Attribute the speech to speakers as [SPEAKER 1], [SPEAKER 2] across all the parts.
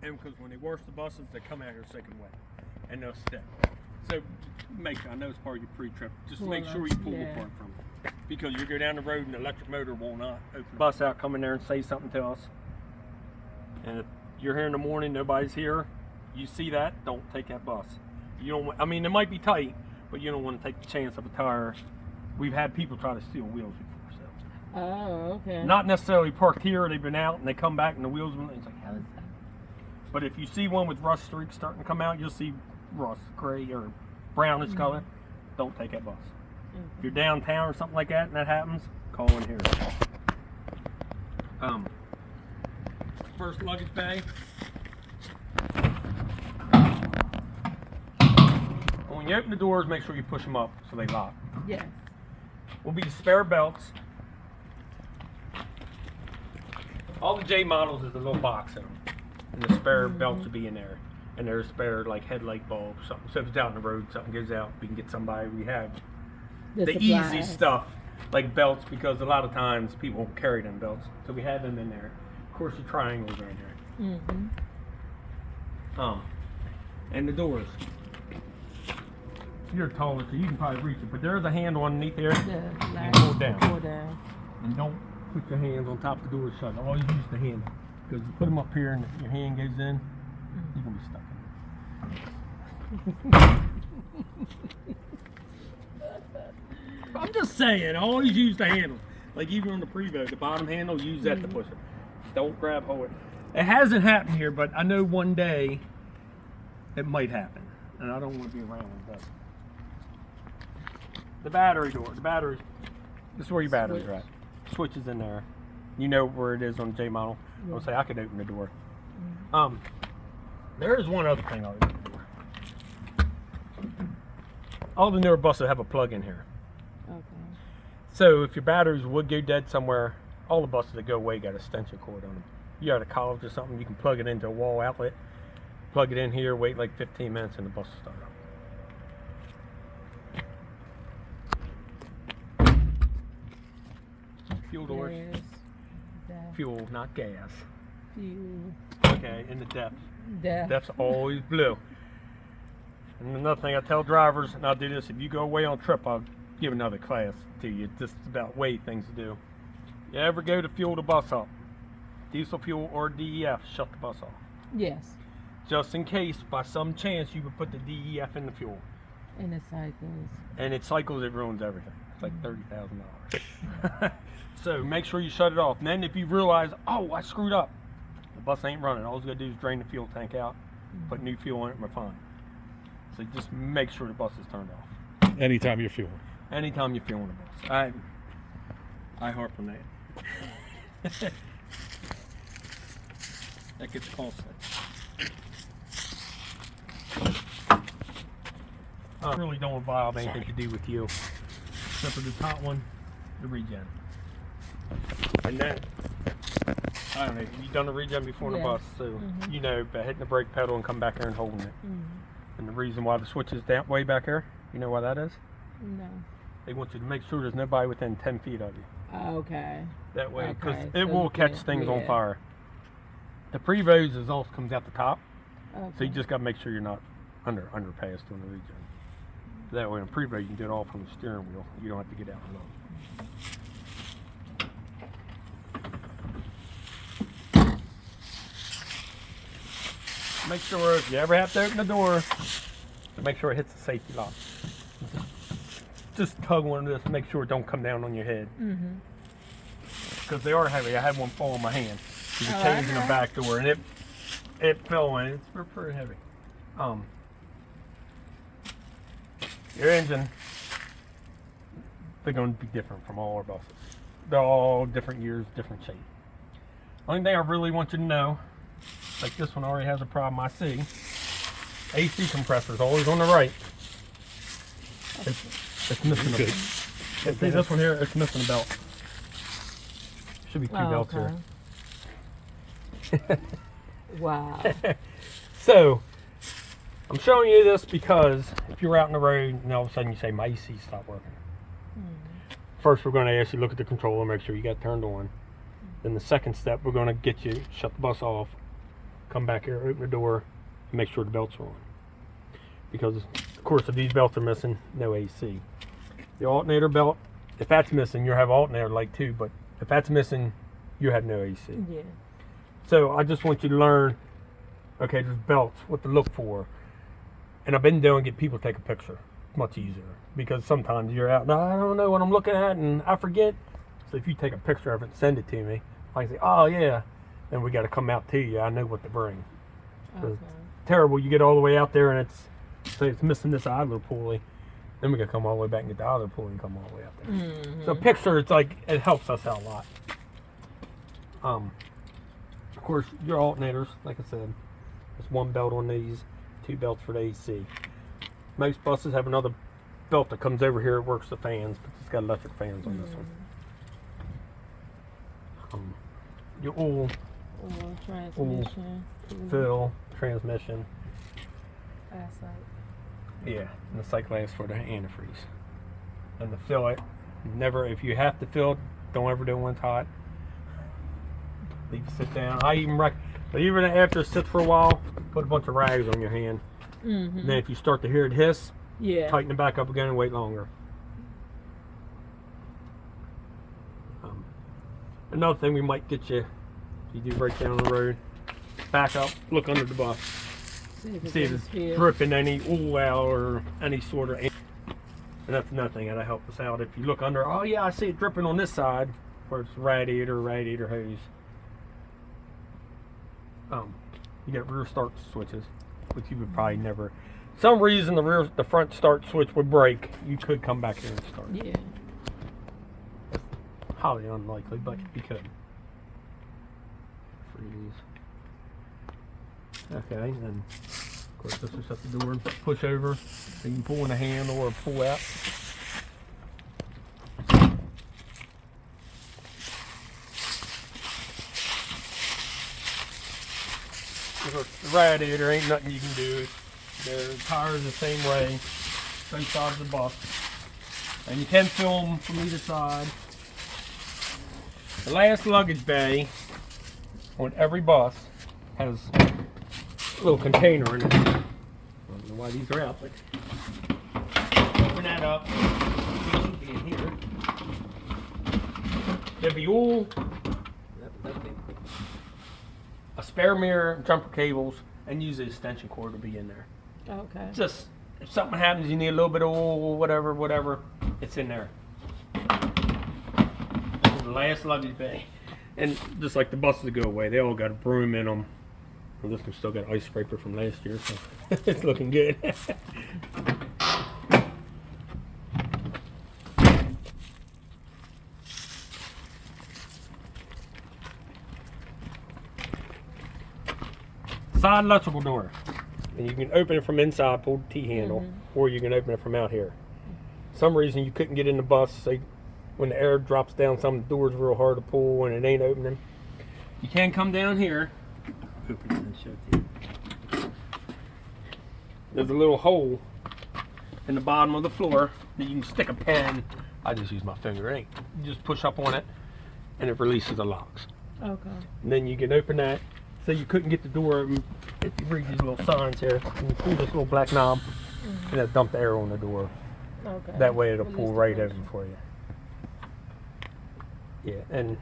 [SPEAKER 1] and because when they wash the buses, they come out here soaking wet, and they'll stick. So make sure, I know it's part of your pre-trip, just make sure you pull apart from it. Because you go down the road and the electric motor will not open the bus out, come in there and say something to us. And if you're here in the morning, nobody's here, you see that, don't take that bus. You don't. I mean, it might be tight, but you don't want to take the chance of a tire. We've had people try to steal wheels before, so.
[SPEAKER 2] Oh, okay.
[SPEAKER 1] Not necessarily parked here, they've been out and they come back and the wheels, it's like, how is that? But if you see one with rust streaks starting to come out, you'll see rust, gray or brownish color, don't take that bus. If you're downtown or something like that and that happens, call in here. First luggage bag. When you open the doors, make sure you push them up so they lock.
[SPEAKER 2] Yes.
[SPEAKER 1] Will be the spare belts. All the J models is a little box in them, and the spare belts will be in there. And there's spare like headlight bulbs, something. So if it's out on the road, something goes out, we can get somebody. We have the easy stuff like belts, because a lot of times people won't carry them belts, so we have them in there. Of course, the triangles are in there. And the doors. You're taller, so you can probably reach it, but there's a handle underneath there. You can pull it down. And don't put your hands on top of the door shut. Always use the handle, because you put them up here and your hand goes in, you're gonna be stuck in it. I'm just saying, always use the handle. Like even on the Prevost, the bottom handle, use that to push it. Don't grab hold of it. It hasn't happened here, but I know one day it might happen, and I don't want to be around when it does. The battery door. The battery. This is where your batteries are at. Switch is in there. You know where it is on the J model. I'll say I could open the door. There is one other thing I'll open the door. All the newer buses have a plug in here.
[SPEAKER 2] Okay.
[SPEAKER 1] So if your batteries would go dead somewhere, all the buses that go away got a extension cord on them. You're at a college or something, you can plug it into a wall outlet, plug it in here, wait like 15 minutes, and the bus will start up. Fuel doors. Fuel, not gas.
[SPEAKER 2] Fuel.
[SPEAKER 1] Okay, in the depth. Depth's always blue. And another thing I tell drivers, and I'll do this, if you go away on a trip, I'll give another class to you, just about way things to do. You ever go to fuel the bus up, diesel fuel or DEF, shut the bus off.
[SPEAKER 2] Yes.
[SPEAKER 1] Just in case, by some chance, you would put the DEF in the fuel.
[SPEAKER 2] And it cycles.
[SPEAKER 1] And it cycles, it ruins everything. It's like $30,000. So make sure you shut it off. And then if you realize, oh, I screwed up, the bus ain't running. All you gotta do is drain the fuel tank out, put new fuel in it, and we're fine. So just make sure the bus is turned off.
[SPEAKER 3] Anytime you're fueling.
[SPEAKER 1] Anytime you're fueling the bus. I harp on that. That gets costly. I really don't involve anything to do with you, except for the top one, the regen. And then, I don't know, you've done the regen before in the bus, so you know about hitting the brake pedal and come back here and holding it. And the reason why the switch is that way back here, you know why that is?
[SPEAKER 2] No.
[SPEAKER 1] They want you to make sure there's nobody within 10 feet of you.
[SPEAKER 2] Okay.
[SPEAKER 1] That way, because it will catch things on fire. The Prevost is also comes out the top, so you just got to make sure you're not underpass doing the regen. That way, on Prevost, you can do it all from the steering wheel. You don't have to get out and look. Make sure if you ever have to open the door, make sure it hits the safety lock. Just tug one of this, make sure it don't come down on your head. Because they are heavy. I had one fall on my hand. It was changing the back door, and it fell in. It's pretty heavy. Your engine, they're going to be different from all our buses. They're all different years, different shape. Only thing I really want you to know, like this one already has a problem I see. AC compressor is always on the right. It's missing a belt. See this one here? It's missing a belt. Should be two belts here.
[SPEAKER 2] Wow.
[SPEAKER 1] So, I'm showing you this because if you're out on the road and all of a sudden you say, my AC stopped working. First, we're going to ask you to look at the controller, make sure you got it turned on. Then the second step, we're going to get you, shut the bus off, come back here, open the door, and make sure the belts are on. Because, of course, if these belts are missing, no AC. The alternator belt, if that's missing, you'll have alternator light too, but if that's missing, you have no AC.
[SPEAKER 2] Yeah.
[SPEAKER 1] So I just want you to learn, okay, there's belts, what to look for. And I've been doing get people to take a picture. It's much easier. Because sometimes you're out, I don't know what I'm looking at, and I forget. So if you take a picture of it and send it to me, I can say, oh yeah, then we got to come out to you. I know what to bring.
[SPEAKER 2] Okay.
[SPEAKER 1] It's terrible. You get all the way out there and it's missing this idler pulley. Then we got to come all the way back and get the idler pulley and come all the way out there.
[SPEAKER 2] Mm-hmm.
[SPEAKER 1] So picture, it's like, it helps us out a lot. Of course, your alternators, like I said, there's one belt on these, 2 belts for the AC. Most buses have another belt that comes over here. It works the fans, but it's got electric fans on this one. Your oil,
[SPEAKER 2] Transmission.
[SPEAKER 1] fill, transmission.
[SPEAKER 2] Eyesight.
[SPEAKER 1] Yeah, and the sight glass for the antifreeze. And to fill it, never, if you have to fill, don't ever do it when it's hot. Leave it sit down. I even even after it sits for a while, put a bunch of rags on your hand.
[SPEAKER 2] Mm-hmm.
[SPEAKER 1] And then if you start to hear it hiss,
[SPEAKER 2] Yeah.
[SPEAKER 1] tighten it back up again and wait longer. Another thing we might get you, you do right down the road, back up, look under the bus. See if it's dripping any oil out or any sort of. And that's another thing that'll help us out. If you look under, oh yeah, I see it dripping on this side, where it's radiator hose. You got rear start switches, which you would probably never. Some reason the front start switch would break. You could come back here and start.
[SPEAKER 2] Yeah.
[SPEAKER 1] Highly unlikely, but you could. Freeze. Okay, and of course this will shut the door and push over. So you can pull in a hand or pull out. The radiator ain't nothing you can do. The tires the same way, both sides of the bus. And you can fill them from either side. The last luggage bay on every bus has a little container in it. I don't know why these are out, but open that up. It should be in here. There'll be oil, a spare mirror, jumper cables, and use the extension cord to be in there.
[SPEAKER 2] Okay.
[SPEAKER 1] Just if something happens, you need a little bit of oil, whatever, it's in there. This is the last luggage bay, and just like the buses that go away, they all got a broom in them. Well, this one's still got ice scraper from last year, so it's looking good. Side electrical door. And you can open it from inside, pull the T-handle, or you can open it from out here. Some reason you couldn't get in the bus, say when the air drops down, some doors real hard to pull and it ain't opening. You can come down here. Open it and show it to you. There's a little hole in the bottom of the floor that you can stick a pen. I just use my finger. You just push up on it and it releases the locks.
[SPEAKER 2] Okay.
[SPEAKER 1] And then you can open that. So you couldn't get the door open. If you read these little signs here, and you pull this little black knob, and it'll dump the air on the door.
[SPEAKER 2] Okay.
[SPEAKER 1] That way it'll pull right
[SPEAKER 2] pressure.
[SPEAKER 1] open for you. Yeah, and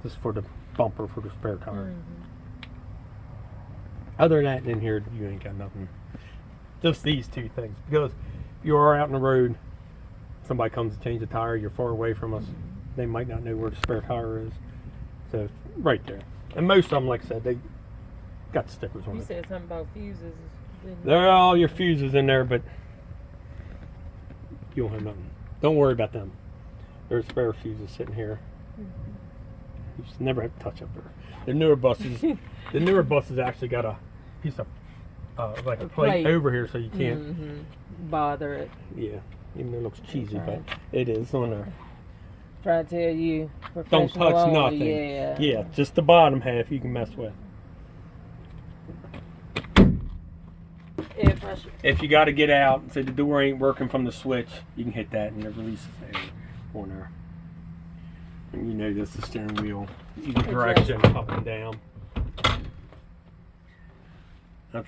[SPEAKER 1] this is for the bumper for the spare tire. Other than that, in here you ain't got nothing. Just these two things. Because if you are out on the road, somebody comes to change the tire, you're far away from us, they might not know where the spare tire is. So it's right there. And most of them, like I said, they got stickers on
[SPEAKER 2] You
[SPEAKER 1] it.
[SPEAKER 2] said something about fuses.
[SPEAKER 1] There are all your fuses in there, but you don't have nothing. Don't worry about them. There's spare fuses sitting here. You just never have to touch up there. The newer buses, actually got a piece of like a plate over here, so you can't
[SPEAKER 2] bother it.
[SPEAKER 1] Yeah, even though it looks cheesy,
[SPEAKER 2] right.
[SPEAKER 1] but it is on there.
[SPEAKER 2] Try to tell you.
[SPEAKER 1] Don't touch
[SPEAKER 2] only,
[SPEAKER 1] nothing. Yeah, just the bottom half you can mess with. If you got to get out and say the door ain't working from the switch, you can hit that and it releases air on there. And you know this is the steering wheel, either direction, up and down.